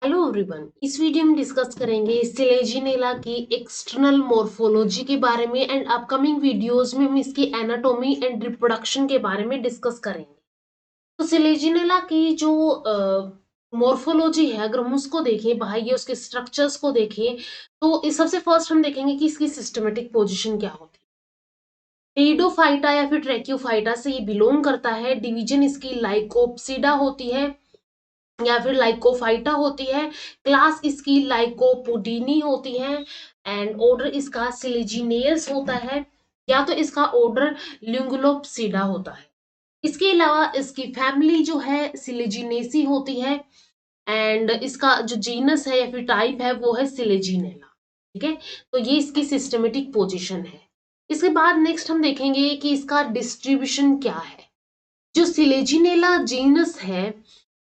Hello everyone, इस video में discuss करेंगे सिलेजिनेला की एक्सटर्नल मॉर्फोलॉजी के बारे में एंड अपकमिंग वीडियोस में हम इसकी एनाटॉमी एंड रिप्रोडक्शन के बारे में डिस्कस करेंगे। तो सिलेजिनेला की जो मॉर्फोलॉजी है, अगर हम उसको देखें भाई, ये उसके स्ट्रक्चर्स को देखें, तो इस सबसे फर्स्ट हम देखेंगे कि इसकी सिस्टमेटिक पोजिशन क्या होती है। टेरिडोफाइटा या फिर ट्रैक्योफाइटा से ये बिलोंग करता है। डिवीजन इसकी लाइकोप्सिडा होती है या फिर लाइकोफाइटा होती है। क्लास इसकी लाइकोपोडीनी होती है एंड ऑर्डर इसका सिलिजिनेल्स होता है, या तो इसका ऑर्डर लिंगुलोप्सिडा होता है। इसके अलावा इसकी फैमिली जो है सिलिजिनेसी होती है एंड इसका जो जीनस है या फिर टाइप है वो है सिलेजिनेला। ठीक है, तो ये इसकी सिस्टमेटिक पोजीशन है। इसके बाद नेक्स्ट हम देखेंगे कि इसका डिस्ट्रीब्यूशन क्या है। जो सिलेजिनेला जीनस है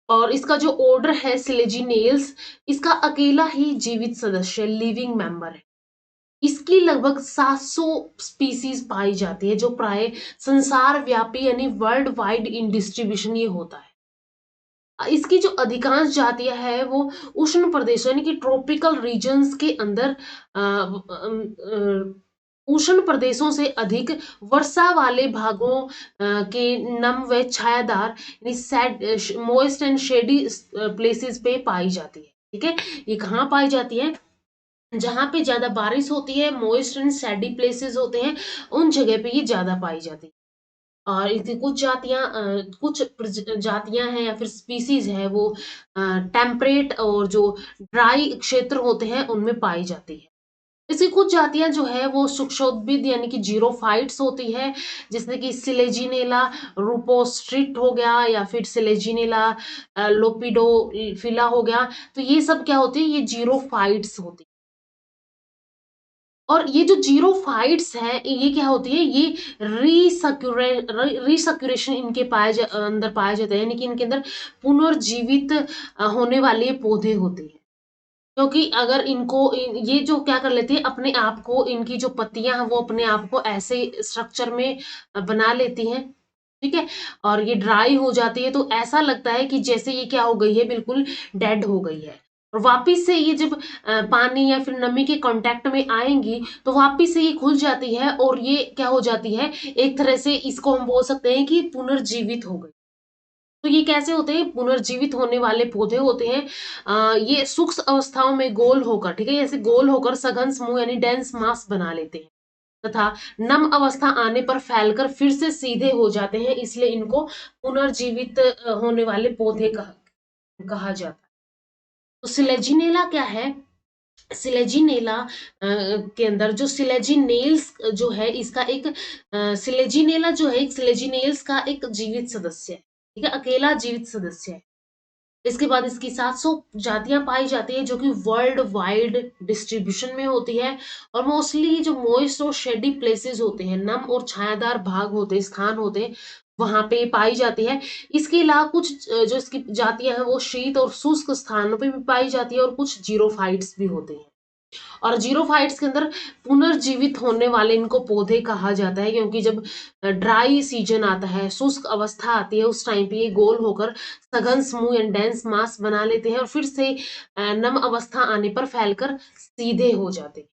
और इसका जो ऑर्डर है सिलेजिनेल्स, इसका अकेला ही जीवित सदस्य लिविंग मेंबर है। इसकी लगभग 700 स्पीसीज पाई जाती है, जो प्राय संसार व्यापी यानी वर्ल्ड वाइड इन डिस्ट्रीब्यूशन ये होता है। इसकी जो अधिकांश जातियां है वो उष्ण प्रदेशों यानी कि ट्रॉपिकल रीजन्स के अंदर उष्ण प्रदेशों से अधिक वर्षा वाले भागों के नम व छायादार यानी मोइस्ट एंड शेडी प्लेसेस पे पाई जाती है। ठीक है, ये कहाँ पाई जाती है? जहां पे ज्यादा बारिश होती है, मोइस्ट एंड सैडी प्लेसेस होते हैं, उन जगह पे ये ज्यादा पाई जाती है। और इसकी कुछ जातियां हैं या फिर स्पीसीज है वो टेम्परेट और जो ड्राई क्षेत्र होते हैं उनमें पाई जाती है। इसकी कुछ जातियां जो है वो सूक्ष्मोद्भिद यानी कि जीरोफाइट्स होती है, जिसमें कि सिलेजिनेला रूपोस्ट्रिट हो गया या फिर सिलेजिनेला लोपिडोफिला हो गया। तो ये सब क्या होती है? ये जीरोफाइट्स होती है। और ये जो जीरोफाइट्स है ये क्या होती है? ये रिसर्क्यूलेशन इनके अंदर पाए जाते हैं, यानी कि इनके अंदर पुनर्जीवित होने वाले पौधे होते हैं। क्योंकि अगर ये जो क्या कर लेते हैं, अपने आप को, इनकी जो पत्तियां हैं वो अपने आप को ऐसे स्ट्रक्चर में बना लेती हैं। ठीक है, और ये ड्राई हो जाती है तो ऐसा लगता है कि जैसे ये क्या हो गई है, बिल्कुल डेड हो गई है। और वापिस से ये जब पानी या फिर नमी के कांटेक्ट में आएंगी तो वापिस से ये खुल जाती है और ये क्या हो जाती है, एक तरह से इसको हम बोल सकते हैं कि पुनर्जीवित हो गई। तो ये कैसे होते हैं? पुनर्जीवित होने वाले पौधे होते हैं। ये सूक्ष्म अवस्थाओं में गोल होकर, ठीक है, ऐसे गोल होकर सघन समूह यानी डेंस मास बना लेते हैं तथा नम अवस्था आने पर फैलकर फिर से सीधे हो जाते हैं, इसलिए इनको पुनर्जीवित होने वाले पौधे कहा जाता है। तो सिलेजिनेला क्या है? सिलेजिनेला के अंदर जो सिलेजिनेल्स जो है, इसका एक सिलेजिनेला जो है एक सिलेजिनेल्स का एक जीवित सदस्य है। ठीक है, अकेला जीवित सदस्य है। इसके बाद इसकी 700 जातियां पाई जाती है, जो कि वर्ल्ड वाइड डिस्ट्रीब्यूशन में होती है। और मोस्टली जो मॉइस्ट और शेडी प्लेसेस होते हैं, नम और छायादार भाग होते हैं, स्थान होते हैं, वहां पे पाई जाती है। इसके अलावा कुछ जो इसकी जातियां हैं वो शीत और शुष्क स्थानों पे भी पाई जाती है, और कुछ जीरोफाइट्स भी होते हैं। और जीरोफाइट्स के अंदर पुनर्जीवित होने वाले इनको पौधे कहा जाता है, क्योंकि जब ड्राई सीजन आता है, शुष्क अवस्था आती है, उस टाइम पे ये गोल होकर सघन समूह एंड डेंस मास बना लेते हैं और फिर से नम अवस्था आने पर फैलकर सीधे हो जाते हैं।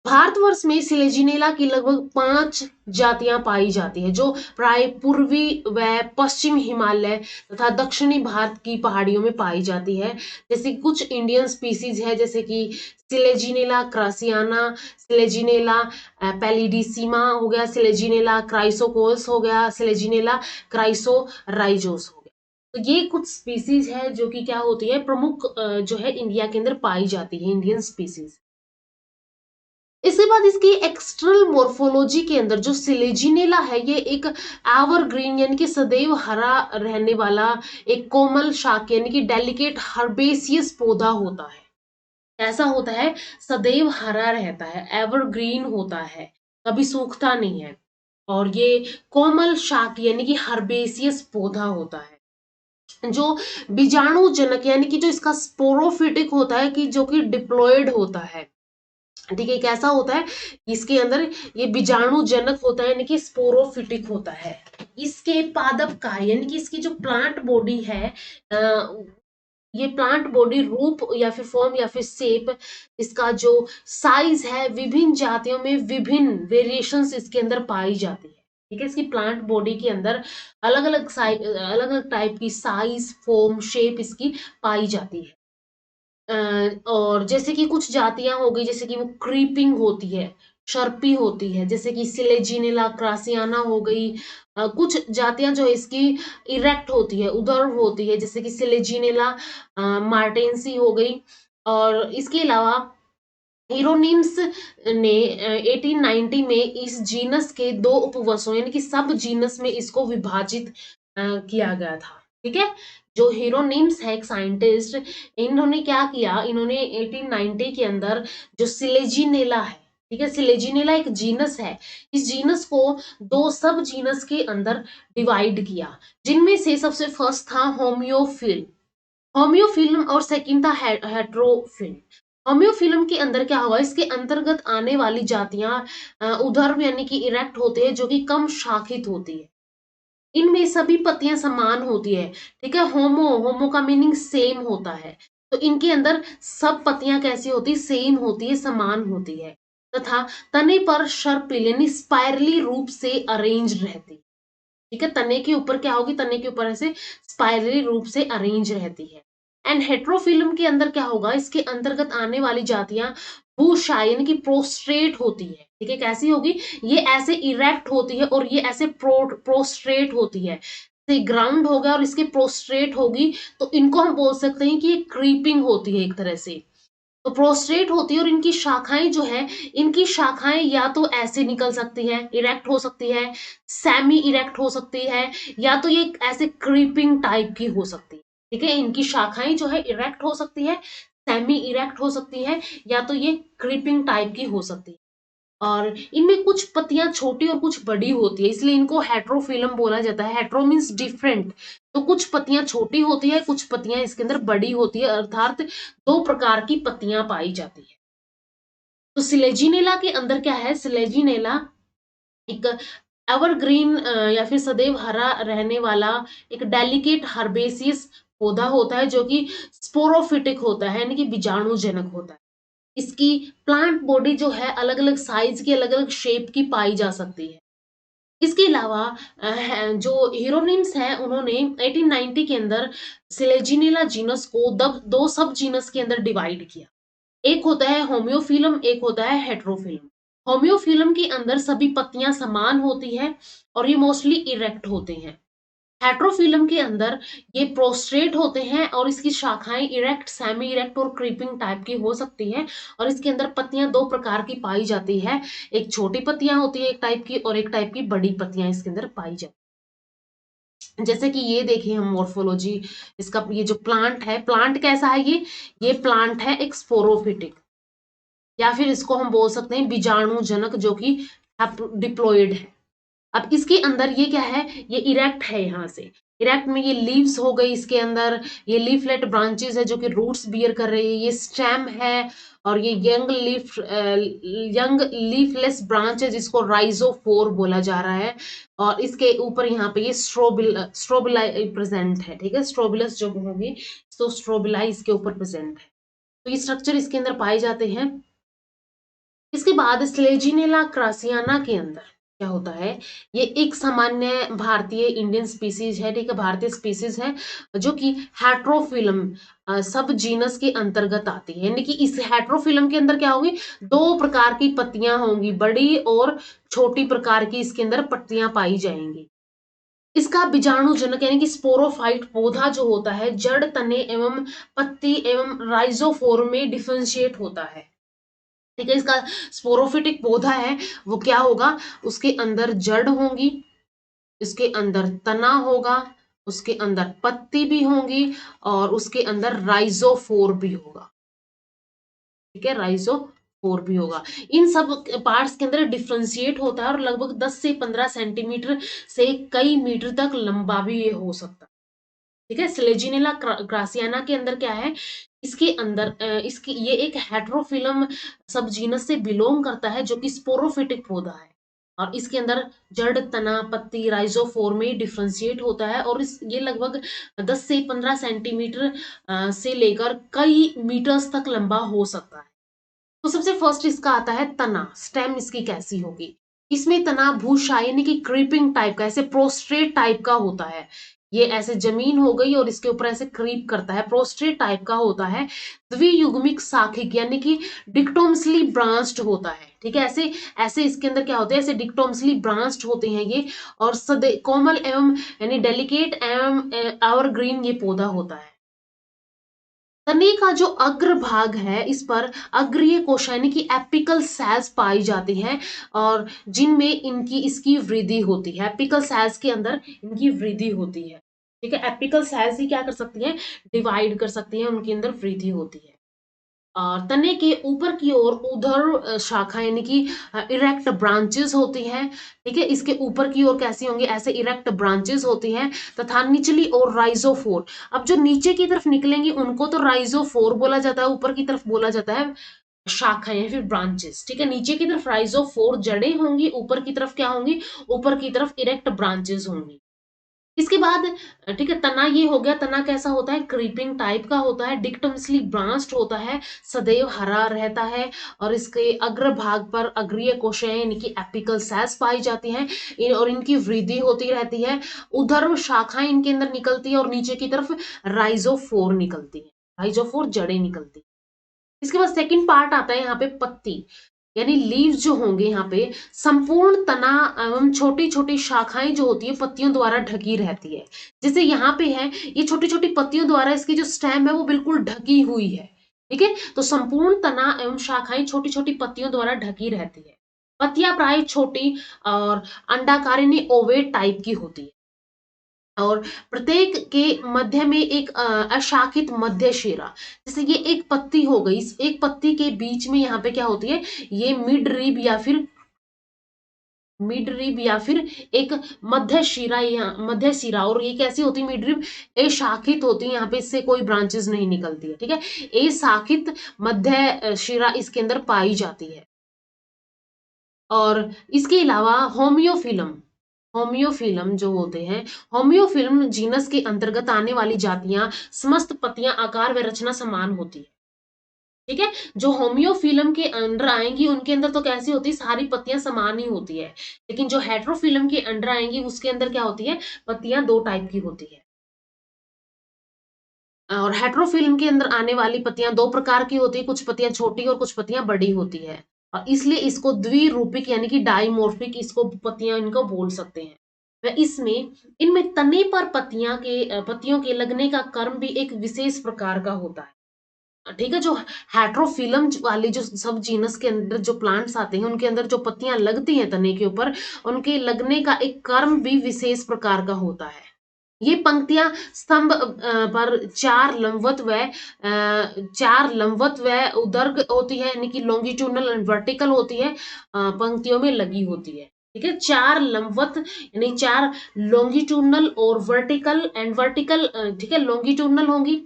भारतवर्ष में सिलेजिनेला की लगभग 5 जातियां पाई जाती है, जो प्राय पूर्वी व पश्चिम हिमालय तथा दक्षिणी भारत की पहाड़ियों में पाई जाती है। जैसे कुछ इंडियन स्पीसीज है, जैसे कि सिलेजिनेला क्रासियाना, सिलेजिनेला पैलिडिसिमा हो गया, सिलेजिनेला क्राइसोकोल्स हो गया, सिलेजिनेला क्राइसोराइजोस हो गया। तो ये कुछ स्पीसीज है जो कि क्या होती है, प्रमुख जो है इंडिया के अंदर पाई जाती है, इंडियन स्पीसीज। इसके बाद इसकी एक्सटर्नल मोर्फोलॉजी के अंदर जो सिलेजिनेला है, ये एक एवरग्रीन यानी कि सदैव हरा रहने वाला एक कोमल शाक यानी कि डेलिकेट हर्बेसियस पौधा होता है। ऐसा होता है, सदैव हरा रहता है, एवरग्रीन होता है, कभी सूखता नहीं है। और ये कोमल शाक यानी कि हर्बेसियस पौधा होता है, जो बीजाणु जनक यानी कि जो इसका स्पोरोफिटिक होता है, कि जो कि डिप्लॉयड होता है। ठीक है, कैसा होता है? इसके अंदर ये बीजाणु जनक होता है, यानी कि स्पोरोफिटिक होता है। इसके पादप कार्य यानी कि इसकी जो प्लांट बॉडी है, ये प्लांट बॉडी रूप या फिर फॉर्म या फिर शेप, इसका जो साइज है, विभिन्न जातियों में विभिन्न वेरिएशंस इसके अंदर पाई जाती है। ठीक है, इसकी प्लांट बॉडी के अंदर अलग अलग अलग अलग टाइप की साइज, फॉर्म, शेप इसकी पाई जाती है। और जैसे कि कुछ जातियां हो गई, जैसे कि वो क्रीपिंग होती है, शर्पी होती है, जैसे कि सिलेजिनेला क्रासियाना हो गई। कुछ जातियां जो इसकी इरेक्ट होती है, उदर्व होती है, जैसे कि सिलेजिनेला मार्टेंसी हो गई। और इसके अलावा हीरोनिम्स ने 1890 में इस जीनस के दो उपवंशों यानी कि सब जीनस में इसको विभाजित किया गया था। ठीक है, जो हीरोनिम्स है एक साइंटिस्ट, इन्होंने क्या किया, इन्होंने 1890 के अंदर जो सिलेजिनेला है, ठीक है, सिलेजिनेला एक जीनस है, इस जीनस को दो सब जीनस के अंदर डिवाइड किया, जिनमें से सबसे फर्स्ट था होम्योफिल, होम्योफिल्म, और सेकंड था हेट्रोफिल्म। होम्योफिल्म के अंदर क्या होगा, इसके अंतर्गत आने वाली जातियां उधर्व यानी कि इरेक्ट होते हैं, जो कि कम शाखित होती है। इनमें सभी पत्तियां समान होती है। ठीक है, होमो, होमो का मीनिंग सेम होता है, तो इनके अंदर सब पत्तियां कैसी होती, सेम होती है, समान होती है, तथा तने पर सर्पिल यानी स्पाइरली रूप से अरेंज रहती। ठीक है, तने के ऊपर क्या होगी, तने के ऊपर ऐसे स्पाइरली रूप से अरेंज रहती है। एंड हेट्रोफिल्म के अंदर क्या होगा, इसके अंतर्गत आने वाली जातियां भूशायी यानी कि प्रोस्ट्रेट होती है। ठीक है, कैसी होगी, ये ऐसे इरेक्ट होती है और ये ऐसे प्रोस्ट्रेट होती है। ग्राउंड होगा और इसके प्रोस्ट्रेट होगी, तो इनको हम बोल सकते हैं कि ये क्रीपिंग होती है एक तरह से। तो प्रोस्ट्रेट होती है और इनकी शाखाएं जो है, इनकी शाखाएं या तो ऐसे निकल सकती है, इरेक्ट हो सकती है, सेमी इरेक्ट हो सकती है, या तो ये ऐसे क्रीपिंग टाइप की हो सकती है। ठीक है, इनकी शाखाएं जो है इरेक्ट हो सकती है, सेमी इरेक्ट हो सकती है, या तो ये क्रीपिंग टाइप की हो सकती है। और इनमें कुछ पत्तियां छोटी और कुछ बड़ी होती है, इसलिए इनको हेट्रोफिलम बोला जाता है। हेट्रो मीन्स डिफरेंट, तो कुछ पत्तियां छोटी होती है, कुछ पत्तियां इसके अंदर बड़ी होती है, अर्थात दो प्रकार की पत्तियां पाई जाती है। तो सिलेजिनेला के अंदर क्या है, सिलेजिनेला एक एवरग्रीन या फिर सदैव हरा रहने वाला एक डेलिकेट हर्बेसियस पौधा होता है, जो कि स्पोरोफिटिक होता है, यानी कि बीजाणुजनक होता है। इसकी प्लांट बॉडी जो है अलग अलग साइज की, अलग अलग शेप की पाई जा सकती है। इसके अलावा जो हीरोनिम्स हैं, उन्होंने 1890 के अंदर सिलेजिनेला जीनस को दो सब जीनस के अंदर डिवाइड किया। एक होता है होम्योफिलम, एक होता है हेट्रोफिलम। होम्योफिलम के अंदर सभी पत्तियां समान होती है और ये मोस्टली इरेक्ट होते हैं। हेट्रोफिलम के अंदर ये प्रोस्ट्रेट होते हैं और इसकी शाखाएं इरेक्ट, सेमी इरेक्ट और क्रीपिंग टाइप की हो सकती हैं। और इसके अंदर पत्तियां दो प्रकार की पाई जाती है, एक छोटी पत्तियां होती है एक टाइप की, और एक टाइप की बड़ी पत्तियां इसके अंदर पाई जाती हैं। जैसे कि ये देखिए हम मॉर्फोलॉजी, इसका ये जो प्लांट है, प्लांट कैसा है, ये प्लांट है एक स्पोरोफिटिक, या फिर इसको हम बोल सकते हैं बीजाणुजनक, जो कि डिप्लॉयड है। अब इसके अंदर ये क्या है, ये इरेक्ट है, यहाँ से इरेक्ट में ये लीव्स हो गई, इसके अंदर ये लीफलेट ब्रांचेस है जो कि रूट्स बियर कर रही है, ये स्टेम है, और ये यंग लीफलेस ब्रांच है जिसको राइजोफोर बोला जा रहा है। और इसके ऊपर यहाँ पे ये स्ट्रोबिलाई प्रेजेंट है। ठीक है, स्ट्रोबिलस जो होगी, तो स्ट्रोबिलाई इसके ऊपर प्रेजेंट है। तो ये स्ट्रक्चर इसके अंदर पाए जाते हैं। इसके बाद स्लेजिनेला क्रासियाना के अंदर क्या होता है, ये एक सामान्य भारतीय इंडियन स्पीसीज है। ठीक है, भारतीय स्पीसीज है जो कि हेट्रोफिलम सब जीनस के अंतर्गत आती है। यानी कि इस हेट्रोफिलम के अंदर क्या होगी, दो प्रकार की पत्तियां होंगी, बड़ी और छोटी प्रकार की इसके अंदर पत्तियां पाई जाएंगी। इसका बीजाणुजनक यानी कि स्पोरोफाइट पौधा जो होता है, जड़, तने एवं पत्ती एवं राइजोफोर में डिफरेंशिएट होता है। ठीक है, इसका स्पोरोफिटिक पौधा है, वो क्या होगा, उसके अंदर जड़ होंगी, इसके अंदर तना होगा, उसके अंदर पत्ती भी होंगी, और उसके अंदर राइजोफोर भी होगा। ठीक है, राइजोफोर भी होगा। इन सब पार्ट्स के अंदर डिफ्रेंशिएट होता है और लगभग 10 से 15 सेंटीमीटर से कई मीटर तक लंबा भी ये हो सकता है। ठीक है, स्लेजिनेला ग्रासियाना के अंदर क्या है, इसके अंदर इसकी ये एक हेट्रोफिलम सब जीनस से बिलोंग करता है, जो कि स्पोरोफिटिक पौधा है। और इसके अंदर जड़, तना, पत्ती, राइजोफोर में डिफरेंशिएट होता है और इस ये लगभग 10 से 15 सेंटीमीटर से लेकर कई मीटर्स तक लंबा हो सकता है। तो सबसे फर्स्ट इसका आता है तना, स्टेम इसकी कैसी होगी। इसमें तना भूशायी यानी कि क्रीपिंग टाइप का, ऐसे प्रोस्ट्रेट टाइप का होता है। ये ऐसे जमीन हो गई और इसके ऊपर ऐसे क्रीप करता है, प्रोस्ट्रेट टाइप का होता है। द्वियुग्मिक शाखिक यानी कि डिक्टोमसली ब्रांच्ड होता है। ठीक है, ऐसे ऐसे इसके अंदर क्या होते हैं, ऐसे डिक्टोमसली ब्रांच्ड होते हैं ये। और सदे कोमल एवं यानी डेलिकेट एवं एवरग्रीन ये पौधा होता है। तने का जो अग्र भाग है, इस पर अग्रीय कोशिका यानी कि एपिकल सेल्स पाई जाती हैं और जिनमें इनकी इसकी वृद्धि होती है। एपिकल सेल्स के अंदर इनकी वृद्धि होती है। ठीक है, एपिकल सेल्स ही क्या कर सकती हैं, डिवाइड कर सकती हैं, उनके अंदर वृद्धि होती है। और तने के ऊपर की ओर ऊर्ध्व शाखा यानी कि इरेक्ट ब्रांचेस होती हैं। ठीक है, इसके ऊपर की ओर कैसी होंगी, ऐसे इरेक्ट ब्रांचेस होती हैं तथा निचली ओर राइजोफोर। अब जो नीचे की तरफ निकलेंगी उनको तो राइजोफोर बोला जाता है, ऊपर की तरफ बोला जाता है शाखा या फिर ब्रांचेस। ठीक है, नीचे की तरफ राइजोफोर जड़ें होंगी, ऊपर की तरफ क्या होंगी, ऊपर की तरफ इरेक्ट ब्रांचेस होंगी। इसके बाद ठीक है, तना ये हो गया। तना कैसा होता है, क्रीपिंग टाइप का होता है, डिक्टमसली ब्रांच्ड होता है, सदैव हरा रहता है और इसके अग्र भाग पर अग्रीय कोशिकाएं यानी कि एपिकल सेल्स पाई जाती हैं और इनकी वृद्धि होती रहती है। ऊर्ध्व शाखाएं इनके अंदर निकलती है और नीचे की तरफ राइजोफोर निकलती है, राइजोफोर जड़ें निकलती है। इसके बाद सेकंड पार्ट आता है यहाँ पे पत्ती यानी लीव्स जो होंगे यहाँ पे संपूर्ण तना एवं छोटी छोटी शाखाएं जो होती है पत्तियों द्वारा ढकी रहती है। जैसे यहाँ पे है, ये छोटी छोटी पत्तियों द्वारा इसकी जो स्टेम है वो बिल्कुल ढकी हुई है। ठीक है, तो संपूर्ण तना एवं शाखाएं छोटी छोटी पत्तियों द्वारा ढकी रहती है। पत्तियां प्राय छोटी और अंडाकार यानी ओवेट टाइप की होती है और प्रत्येक के मध्य में एक अशाखित मध्य शिरा। जैसे ये एक पत्ती हो गई, इस एक पत्ती के बीच में यहाँ पे क्या होती है, ये मिड रिब या फिर एक मध्य शिरा, यहाँ मध्य शिरा। और ये कैसी होती है, मिड रिब अशाखित होती है, यहाँ पे इससे कोई ब्रांचेस नहीं निकलती है। ठीक है, अशाखित मध्य शिरा इसके अंदर पाई जाती है। और इसके अलावा होम्योफिलम, होम्योफिलम जो होते हैं, होम्योफिलम जीनस के अंतर्गत आने वाली जातियां समस्त पत्तियां आकार व रचना समान होती है। ठीक है, जो होम्योफिलम के अंडर आएंगी उनके अंदर तो कैसी होती है, सारी पत्तियां समान ही होती है। लेकिन जो हेट्रोफिलम के अंडर आएंगी उसके अंदर क्या होती है, पत्तियां दो टाइप की होती है। और हेट्रोफिल्म के अंदर आने वाली पत्तियां दो प्रकार की होती है, कुछ पत्तियां छोटी और कुछ पत्तियां बड़ी होती है। और इसलिए इसको द्विरूपिक यानी कि डाइमोर्फिक इसको पत्तियां इनको बोल सकते हैं। वह इसमें इनमें तने पर पत्तियों के लगने का कर्म भी एक विशेष प्रकार का होता है। ठीक है, जो हेट्रोफिलम वाली जो सब जीनस के अंदर जो प्लांट्स आते हैं उनके अंदर जो पत्तियां लगती हैं तने के ऊपर, उनके लगने का एक कर्म भी विशेष प्रकार का होता है। ये पंक्तियां स्तंभ पर चार लंबवत व उदर्ग होती है यानी कि लॉन्गिट्यूडनल एंड वर्टिकल होती है, पंक्तियों में लगी होती है। ठीक है, चार लंबवत यानी चार लॉन्गिट्यूडनल और वर्टिकल एंड वर्टिकल, ठीक है, लॉन्गिट्यूडनल होंगी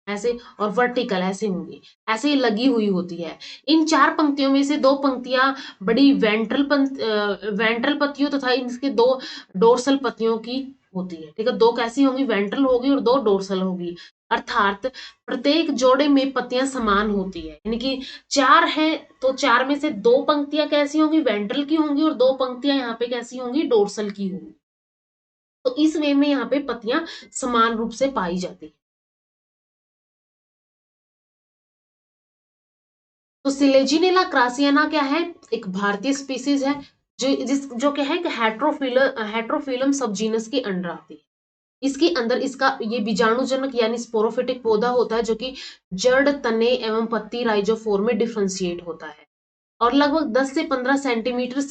ऐसे और वर्टिकल ऐसे होंगी, ऐसे ही लगी हुई होती है। इन चार पंक्तियों में से दो पंक्तियां बड़ी वेंट्रल पत्तियों तथा इनके दो डोर्सल पत्तियों की होती है। ठीक है, दो कैसी होंगी, वेंट्रल होगी और दो डोर्सल होगी। अर्थात प्रत्येक जोड़े में पत्तियां समान होती है, यानी कि चार हैं तो चार में से दो पंक्तियां कैसी होंगी, वेंट्रल की होंगी और दो पंक्तियां यहाँ पे कैसी होंगी, डोर्सल की होंगी। तो इस वे में यहाँ पे पत्तियां समान रूप से पाई जाती है। तो सिलेजिनेला क्रासियाना क्या है, एक भारतीय स्पीसीज है जो क्या है, हेट्रोफिलम सब जीनस के अंडर आती है। इसके अंदर इसका ये बीजाणुजनक यानी स्पोरोफिटिक पौधा होता है जो कि जड़, तने एवं पत्ती राइजोफोर में डिफरेंशिएट होता है और लगभग 10 से 15 सेंटीमीटर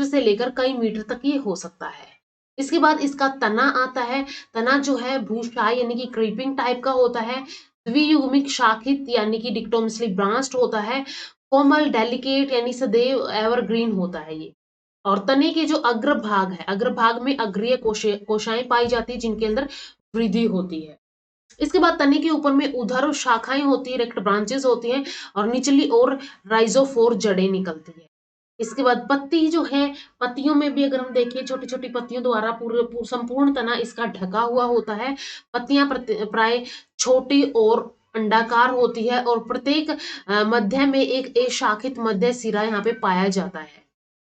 से लेकर कई मीटर तक ये हो सकता है। इसके बाद इसका तना आता है। तना जो है भूशायी यानी कि क्रीपिंग टाइप का होता है, द्वियुग्मिक शाखित यानी कि डिक्टोमसली ब्रांच्ड होता है, कोमल डेलिकेट यानी सदैव एवरग्रीन होता है ये। और तने के जो अग्रभाग है, अग्रभाग में अग्रीय कोशाएं पाई जाती है जिनके अंदर वृद्धि होती है। इसके बाद तने के ऊपर में ऊर्ध्व शाखाएं होती है, रेक्ट ब्रांचेस होती हैं और निचली ओर राइजोफोर जड़ें निकलती है। इसके बाद पत्ती जो है, पत्तियों में भी अगर हम देखें छोटी छोटी पत्तियों द्वारा पूरे संपूर्ण तना इसका ढका हुआ होता है। पत्तियां प्राय छोटी और अंडाकार होती है और प्रत्येक मध्य में एक शाखित मध्य सिरा यहाँ पे पाया जाता है।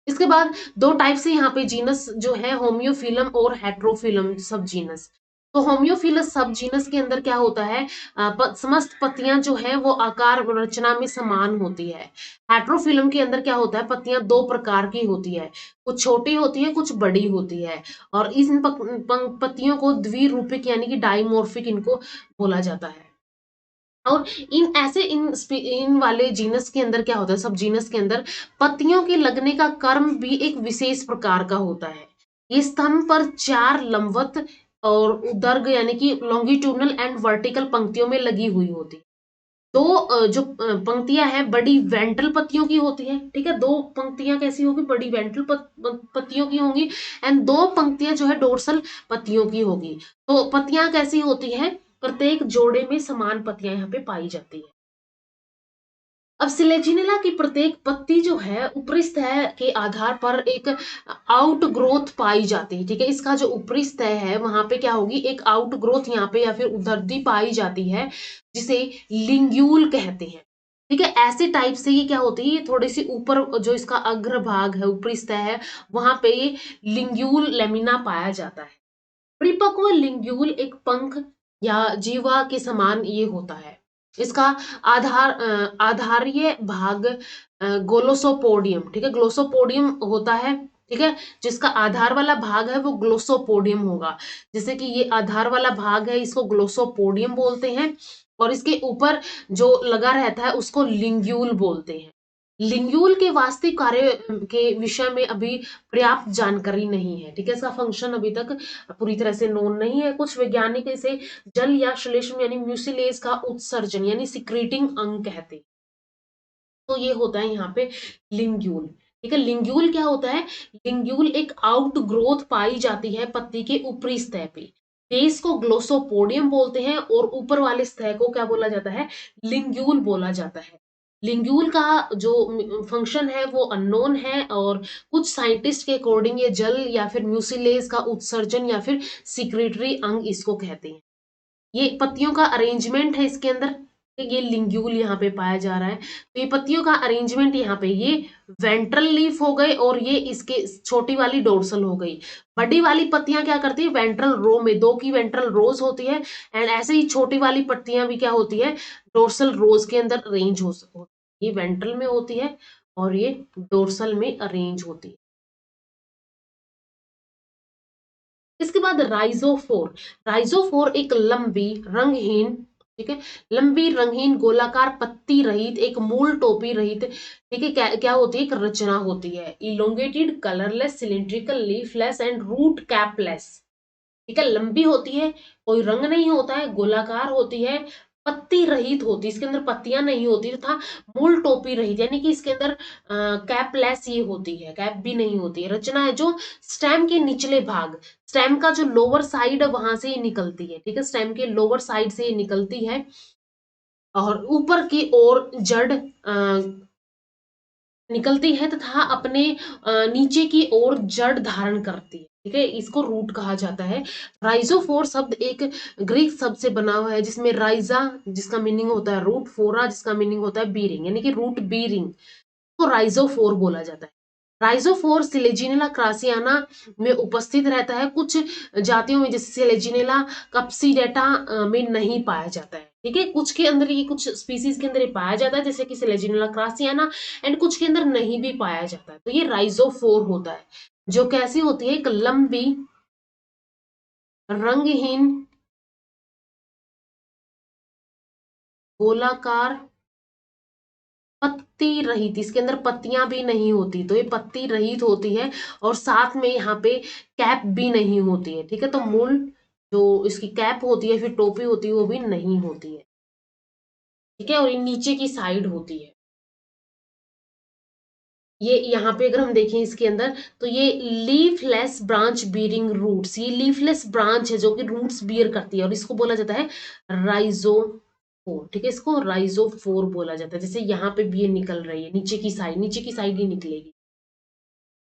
इसके बाद दो टाइप से यहाँ पे जीनस जो है, होम्योफिलम और हेट्रोफिलम सब जीनस। तो होम्योफिलस सब जीनस के अंदर क्या होता है, समस्त पत्तियां जो है वो आकार रचना में समान होती है। हेट्रोफिलम के अंदर क्या होता है, पत्तियां दो प्रकार की होती है, कुछ छोटी होती है कुछ बड़ी होती है, और इन पत्तियों को द्विरूपिक यानी कि डाइमोर्फिक इनको बोला जाता है। और इन वाले जीनस के अंदर क्या होता है, सब जीनस के अंदर पत्तियों के लगने का क्रम भी एक विशेष प्रकार का होता है। ये स्तंभ पर 4 लंबवत और ऊर्ध्व यानी कि लॉन्गिट्यूडनल एंड वर्टिकल पंक्तियों में लगी हुई होती है। दो जो पंक्तियां हैं बड़ी वेंट्रल पत्तियों की होती है, ठीक है, दो पंक्तियां कैसी होगी, बड़ी वेंट्रल पत्तियों की होंगी, एंड दो पंक्तियां जो है डोर्सल पत्तियों की होगी। तो पत्तियां कैसी होती है, प्रत्येक जोड़े में समान पत्तियां यहाँ पे पाई जाती है। अब सिलेजिनेला की प्रत्येक पत्ती जो है ऊपरी सतह के आधार पर एक आउट ग्रोथ पाई जाती है, ठीक है, इसका जो ऊपरी सतह है वहां पे क्या होगी, एक आउट ग्रोथ यहाँ पे या फिर उधरती पाई जाती है, जिसे लिंग्यूल कहते हैं। ठीक है, ऐसे टाइप से ये क्या होती है, ये थोड़ी सी ऊपर जो इसका अग्र भाग है, ऊपरी सतह है, वहां पे ये लिंग्यूल लेमिना पाया जाता है। परिपक्व लिंग्यूल एक पंख या जीवा के समान ये होता है। इसका आधारीय भाग ग्लोसोपोडियम, ठीक है, ग्लोसोपोडियम होता है, ठीक है, जिसका आधार वाला भाग है वो ग्लोसोपोडियम होगा। जैसे कि ये आधार वाला भाग है, इसको ग्लोसोपोडियम बोलते हैं, और इसके ऊपर जो लगा रहता है उसको लिंग्यूल बोलते हैं। लिंग्यूल के वास्तविक कार्य के विषय में अभी पर्याप्त जानकारी नहीं है, ठीक है, इसका फंक्शन अभी तक पूरी तरह से नोन नहीं है। कुछ वैज्ञानिक इसे जल या श्लेष्म यानी म्यूसिलेज का उत्सर्जन यानी सिक्रेटिंग अंग कहते हैं। तो ये होता है यहाँ पे लिंग्यूल, ठीक है। लिंग्यूल क्या होता है, लिंग्यूल एक आउट ग्रोथ पाई जाती है पत्ती के ऊपरी सतह पे, बेस को ग्लोसोपोडियम बोलते हैं और ऊपर वाले सतह को क्या बोला जाता है, लिंग्यूल बोला जाता है। लिंग्यूल का जो फंक्शन है वो अननोन है, और कुछ साइंटिस्ट के अकॉर्डिंग ये जल या फिर म्यूसिलेज का उत्सर्जन या फिर सिक्रेटरी अंग इसको कहते हैं। ये पत्तियों का अरेंजमेंट है इसके अंदर, ये लिंग्यूल यहाँ पे पाया जा रहा है। तो ये पत्तियों का अरेंजमेंट यहाँ पे, ये वेंट्रल लीफ हो गए और ये इसके छोटी वाली डोर्सल हो गई। बड़ी वाली पत्तियां क्या करती है, वेंट्रल रो में 2 की वेंट्रल रोज होती है, एंड ऐसे ही छोटी वाली पत्तियां भी क्या होती है, डोर्सल रोज के अंदर अरेंज हो सकती है। ये वेंट्रल में होती है और ये डोर्सल में अरेंज होती है। इसके बाद राइजोफोर, राइजोफोर एक लंबी रंगहीन, ठीक है, लंबी रंगहीन गोलाकार पत्ती रहित एक मूल टोपी रहित, ठीक है, क्या होती है, एक रचना होती है। Elongated colourless cylindrical leafless and root capless, ठीक है, लंबी होती है, कोई रंग नहीं होता है, गोलाकार होती है, पत्ती रहित होती है, इसके अंदर पत्तियां नहीं होती, तथा मूल टोपी रहित यानी कि इसके अंदर कैपलेस ये होती है, कैप भी नहीं होती है। रचना है जो स्टेम के निचले भाग, स्टेम का जो लोअर साइड है वहां से ये निकलती है, ठीक है, स्टेम के लोअर साइड से ये निकलती है, और ऊपर की ओर जड़ निकलती है तथा अपने नीचे की ओर जड़ धारण करती है, ठीक है, इसको रूट कहा जाता है। राइजोफोर शब्द एक ग्रीक शब्द से बना हुआ है, जिसमें राइजा जिसका मीनिंग होता है रूट, फोरा जिसका मीनिंग होता है बीरिंग यानी कि रूट बीरिंग, को राइजोफोर बोला जाता है। राइजोफोर सिलेजिनेला क्रासियाना में उपस्थित रहता है, कुछ जातियों में जैसे सिलेजिनेला कप्सीडेटा में नहीं पाया जाता है, ठीक है, कुछ के अंदर ये, कुछ स्पीसीज के अंदर ये पाया जाता है जैसे कि सिलेजिनेला क्रासियाना, एंड कुछ के अंदर नहीं भी पाया जाता है। तो ये राइजोफोर होता है, जो कैसी होती है, एक लंबी रंगहीन गोलाकार पत्ती रहित, इसके अंदर पत्तियां भी नहीं होती, तो ये पत्ती रहित होती है, और साथ में यहाँ पे कैप भी नहीं होती है, ठीक है, तो मूल जो इसकी कैप होती है फिर टोपी होती है वो भी नहीं होती है, ठीक है, और ये नीचे की साइड होती है। ये यहाँ पे अगर हम देखें इसके अंदर, तो ये लीफलेस ब्रांच बियरिंग रूट्स, ये लीफलेस ब्रांच है जो कि रूट्स बियर करती है, और इसको बोला जाता है राइजोफोर, ठीक है, इसको राइजोफोर बोला जाता है। जैसे यहाँ पे भी ये निकल रही है नीचे की साइड, नीचे की साइड ही निकलेगी।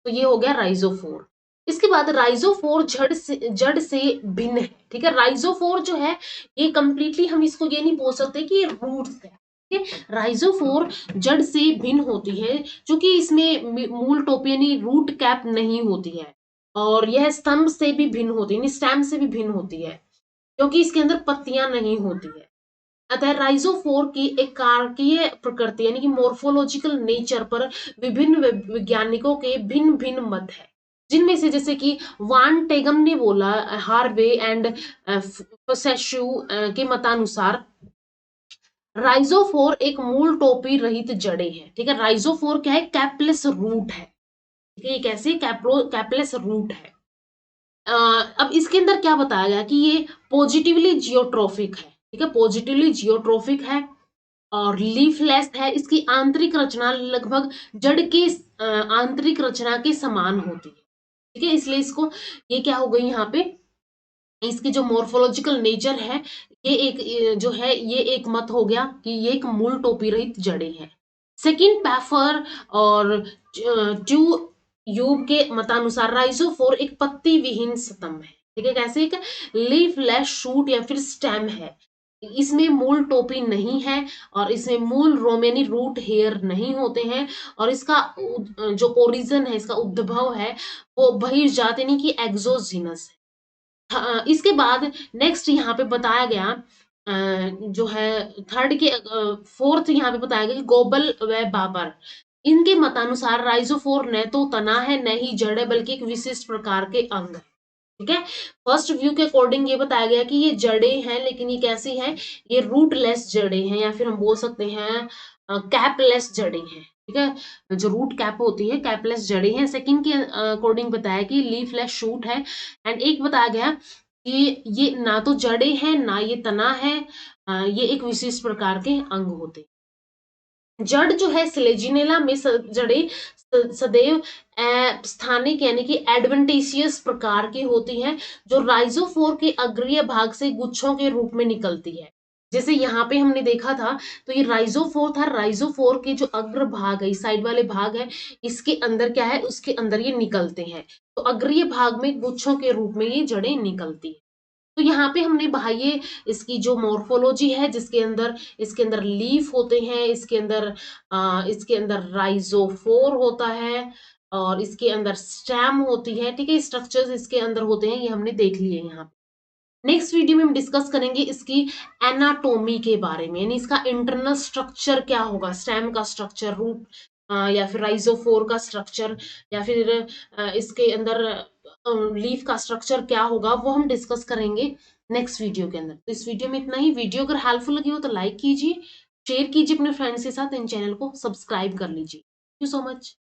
तो ये हो गया राइजोफोर। इसके बाद राइजोफोर जड़ से भिन्न है, ठीक है। राइजोफोर जो है ये कंप्लीटली हम इसको ये नहीं बोल सकते कि ये रूट्स है, ठीक है। राइजोफोर जड़ से भिन्न होती है, क्योंकि इसमें मूल टोपी यानी रूट कैप नहीं होती है, और यह स्तंभ से भी भिन्न होती है, स्टेम से भी भिन्न होती है, क्योंकि इसके अंदर पत्तियां नहीं होती है। अतः राइजोफोर की एक कार्कीय प्रकृति यानी कि मोर्फोलॉजिकल नेचर पर विभिन्न वैज्ञानिकों के भिन्न भिन्न मत है, जिनमें से जैसे कि वान टेगम ने बोला, हार्वे एंड फसेशु के मतानुसार राइजोफोर एक मूल टोपी रहित जड़ें हैं, ठीक है। राइजोफोर क्या है? कैपलेस रूट है, ठीक है। ये कैसे कैपलेस रूट है। अब इसके अंदर क्या बताया गया कि ये पॉजिटिवली जियोट्रोफिक है, ठीक है, पॉजिटिवली जियोट्रोफिक है और लीफलेस है। इसकी आंतरिक रचना लगभग जड़ की आंतरिक रचना के समान होती है, ठीक है। इसलिए इसको ये क्या हो गई यहाँ पे, इसकी जो मोर्फोलॉजिकल नेचर है, ये एक जो है ये एक मत हो गया कि ये एक मूल टोपी रहित जड़ें हैं। सेकंड पैफर और ट्यू यूब के मतानुसार राइजोफोर एक पत्ती विहीन स्तंभ है, ठीक है। कैसे? एक लीफलेस शूट या फिर स्टेम है, इसमें मूल टोपी नहीं है और इसमें मूल रोमेनी रूट हेयर नहीं होते हैं, और इसका जो ओरिजिन है, इसका उद्भव है वो बहिर्जात यानी कि एक्सोजीनस है। हाँ, इसके बाद नेक्स्ट यहाँ पे बताया गया जो है थर्ड के फोर्थ यहाँ पे बताया गया कि गोबल व बाबर, इनके मतानुसार राइजोफोर न तो तना है न ही जड़ है, बल्कि एक विशिष्ट प्रकार के अंग है, ठीक है। फर्स्ट व्यू के अकॉर्डिंग ये बताया गया कि ये जड़ें हैं, लेकिन ये कैसी हैं? ये रूटलेस जड़ें हैं, या फिर हम बोल सकते हैं कैपलेस जड़ें हैं, ठीक है। जो रूट कैप होती है, कैपलेस जड़ें हैं। सेकंड के अकॉर्डिंग बताया कि लीफलेस शूट है, एंड एक बताया गया कि ये ना तो जड़ें हैं ना ये तना है, ये एक विशिष्ट प्रकार के अंग होते हैं। जड़ जो है सिलेजिनेला में जड़ें सदैव स्थानिक यानी कि एडवेंटिशियस प्रकार की होती हैं, जो राइजोफोर के अग्रीय भाग से गुच्छों के रूप में निकलती है। जैसे यहाँ पे हमने देखा था, तो ये राइजोफोर था, राइजोफोर के जो अग्र भाग है, साइड वाले भाग है, इसके अंदर क्या है? उसके अंदर ये निकलते हैं, तो अग्रीय भाग में गुच्छों के रूप में ये जड़ें निकलती है। तो यहाँ पे हमने बाह्य इसकी जो मॉर्फोलॉजी है, जिसके अंदर इसके अंदर लीफ होते हैं, इसके अंदर राइजोफोर होता है, और इसके अंदर स्टेम होती है, ठीक है। स्ट्रक्चर्स इसके अंदर होते हैं, ये हमने देख लिए यहाँ पे। नेक्स्ट वीडियो में हम डिस्कस करेंगे इसकी एनाटोमी के बारे में, यानी इसका इंटरनल स्ट्रक्चर क्या होगा, स्टेम का स्ट्रक्चर, रूट या फिर राइजोफोर का स्ट्रक्चर, या फिर इसके अंदर लीफ का स्ट्रक्चर क्या होगा, वो हम डिस्कस करेंगे नेक्स्ट वीडियो के अंदर। तो इस वीडियो में इतना ही। वीडियो अगर हेल्पफुल लगी हो तो लाइक कीजिए, शेयर कीजिए अपने फ्रेंड्स के साथ, इन चैनल को सब्सक्राइब कर लीजिए। Thank you so much.